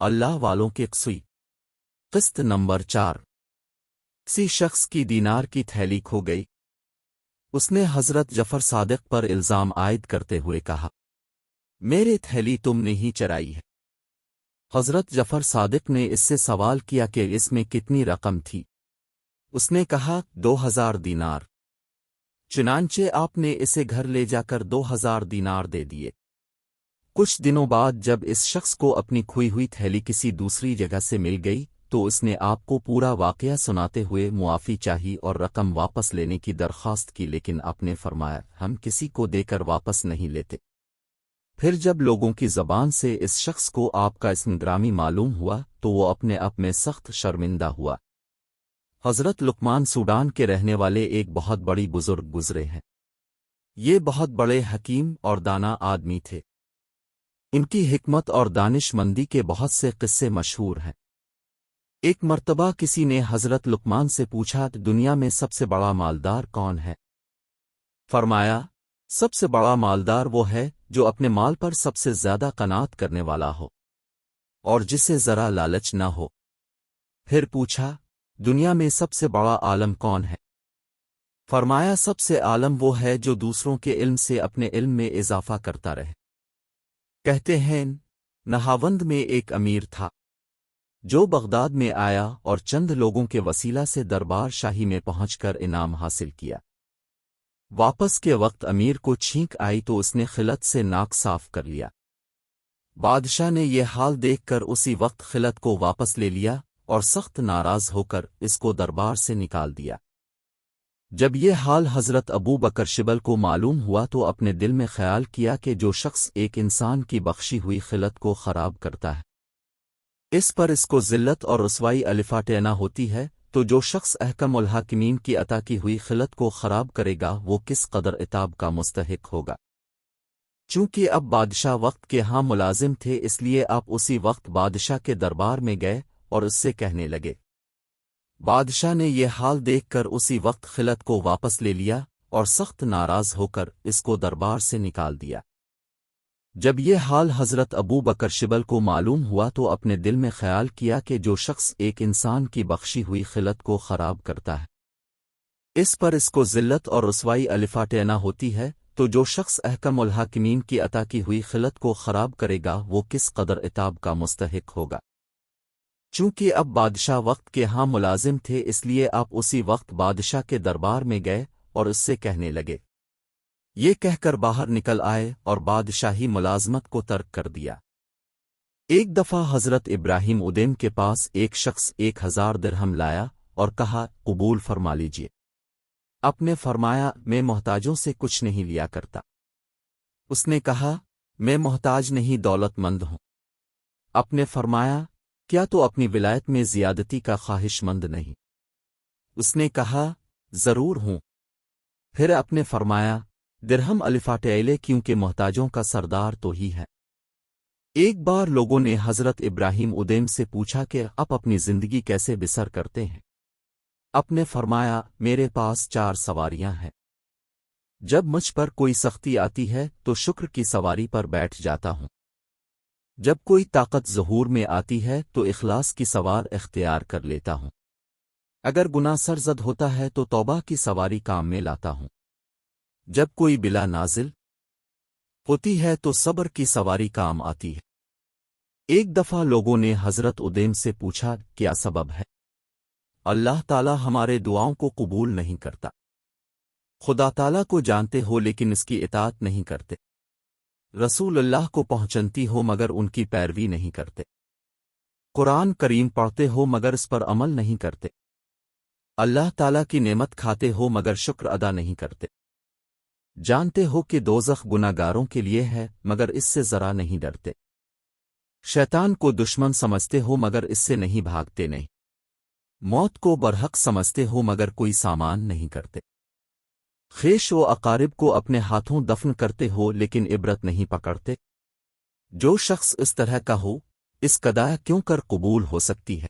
اللہ والوں کے قصی قسط نمبر 4۔ کسی شخص کی دینار کی تھیلی کھو گئی۔ اس نے حضرت جعفر صادق پر الزام عائد کرتے ہوئے کہا، میرے تھیلی تم نے ہی چرائی ہے۔ حضرت جعفر صادق نے اس سے سوال کیا کہ اس میں کتنی رقم تھی؟ اس نے کہا 2000 دینار۔ چنانچہ آپ نے اسے گھر لے جا کر 2000 دینار دے دیے۔ کچھ دنوں بعد جب اس شخص کو اپنی کھوئی ہوئی تھیلی کسی دوسری جگہ سے مل گئی تو اس نے آپ کو پورا واقعہ سناتے ہوئے معافی چاہی اور رقم واپس لینے کی درخواست کی، لیکن آپ نے فرمایا ہم کسی کو دے کر واپس نہیں لیتے۔ پھر جب لوگوں کی زبان سے اس شخص کو آپ کا اسم گرامی معلوم ہوا تو وہ اپنے آپ میں سخت شرمندہ ہوا۔ حضرت لقمان سوڈان کے رہنے والے ایک بہت بڑی بزرگ گزرے ہیں۔ یہ بہت بڑے حکیم اور دانا آدمی تھے۔ ان کی حکمت اور دانش مندی کے بہت سے قصے مشہور ہیں۔ ایک مرتبہ کسی نے حضرت لقمان سے پوچھا دنیا میں سب سے بڑا مالدار کون ہے؟ فرمایا سب سے بڑا مالدار وہ ہے جو اپنے مال پر سب سے زیادہ قناعت کرنے والا ہو اور جسے ذرا لالچ نہ ہو۔ پھر پوچھا دنیا میں سب سے بڑا عالم کون ہے؟ فرمایا سب سے عالم وہ ہے جو دوسروں کے علم سے اپنے علم میں اضافہ کرتا رہے۔ کہتے ہیں نہاوند میں ایک امیر تھا جو بغداد میں آیا اور چند لوگوں کے وسیلہ سے دربار شاہی میں پہنچ کر انعام حاصل کیا۔ واپس کے وقت امیر کو چھینک آئی تو اس نے خلت سے ناک صاف کر لیا۔ بادشاہ نے یہ حال دیکھ کر اسی وقت خلت کو واپس لے لیا اور سخت ناراض ہو کر اس کو دربار سے نکال دیا۔ جب یہ حال حضرت ابو بکر شبل کو معلوم ہوا تو اپنے دل میں خیال کیا کہ جو شخص ایک انسان کی بخشی ہوئی خلت کو خراب کرتا ہے اس پر اس کو ذلت اور رسوائی الفاٹینا ہوتی ہے، تو جو شخص احکم الحاکمین کی عطا کی ہوئی خلت کو خراب کرے گا وہ کس قدر عتاب کا مستحق ہوگا۔ چونکہ اب بادشاہ وقت کے ہاں ملازم تھے اس لیے آپ اسی وقت بادشاہ کے دربار میں گئے اور اس سے کہنے لگے۔ بادشاہ نے یہ حال دیکھ کر اسی وقت خلت کو واپس لے لیا اور سخت ناراض ہو کر اس کو دربار سے نکال دیا۔ جب یہ حال حضرت ابو بکر شبل کو معلوم ہوا تو اپنے دل میں خیال کیا کہ جو شخص ایک انسان کی بخشی ہوئی خلت کو خراب کرتا ہے اس پر اس کو ذلت اور رسوائی الفاٹینا ہوتی ہے، تو جو شخص احکم الحاکمین کی عطا کی ہوئی خلت کو خراب کرے گا وہ کس قدر عتاب کا مستحق ہوگا۔ چونکہ اب بادشاہ وقت کے ہاں ملازم تھے اس لیے آپ اسی وقت بادشاہ کے دربار میں گئے اور اس سے کہنے لگے۔ یہ کہہ کر باہر نکل آئے اور بادشاہی ملازمت کو ترک کر دیا۔ ایک دفعہ حضرت ابراہیم ادیم کے پاس ایک شخص 1000 درہم لایا اور کہا قبول فرما لیجیے۔ آپ نے فرمایا میں محتاجوں سے کچھ نہیں لیا کرتا۔ اس نے کہا میں محتاج نہیں دولت مند ہوں۔ آپ نے فرمایا کیا تو اپنی ولایت میں زیادتی کا خواہش مند نہیں؟ اس نے کہا ضرور ہوں۔ پھر آپ نے فرمایا درہم الفاٹیلے کیونکہ محتاجوں کا سردار تو ہی ہے۔ ایک بار لوگوں نے حضرت ابراہیم ادیم سے پوچھا کہ آپ اپنی زندگی کیسے بسر کرتے ہیں؟ آپ نے فرمایا میرے پاس 4 سواریاں ہیں۔ جب مجھ پر کوئی سختی آتی ہے تو شکر کی سواری پر بیٹھ جاتا ہوں۔ جب کوئی طاقت ظہور میں آتی ہے تو اخلاص کی سوار اختیار کر لیتا ہوں۔ اگر گناہ سرزد ہوتا ہے تو توبہ کی سواری کام میں لاتا ہوں۔ جب کوئی بلا نازل ہوتی ہے تو صبر کی سواری کام آتی ہے۔ ایک دفعہ لوگوں نے حضرت ادیم سے پوچھا کیا سبب ہے؟ اللہ تعالی ہمارے دعاؤں کو قبول نہیں کرتا۔ خدا تعالی کو جانتے ہو لیکن اس کی اطاعت نہیں کرتے۔ رسول اللہ کو پہچانتی ہو مگر ان کی پیروی نہیں کرتے۔ قرآن کریم پڑھتے ہو مگر اس پر عمل نہیں کرتے۔ اللہ تعالی کی نعمت کھاتے ہو مگر شکر ادا نہیں کرتے۔ جانتے ہو کہ دوزخ گناہ گاروں کے لیے ہے مگر اس سے ذرا نہیں ڈرتے۔ شیطان کو دشمن سمجھتے ہو مگر اس سے نہیں بھاگتے نہیں۔ موت کو برحق سمجھتے ہو مگر کوئی سامان نہیں کرتے۔ خیش و اقارب کو اپنے ہاتھوں دفن کرتے ہو لیکن عبرت نہیں پکڑتے۔ جو شخص اس طرح کا ہو اس کا دعا کیوں کر قبول ہو سکتی ہے؟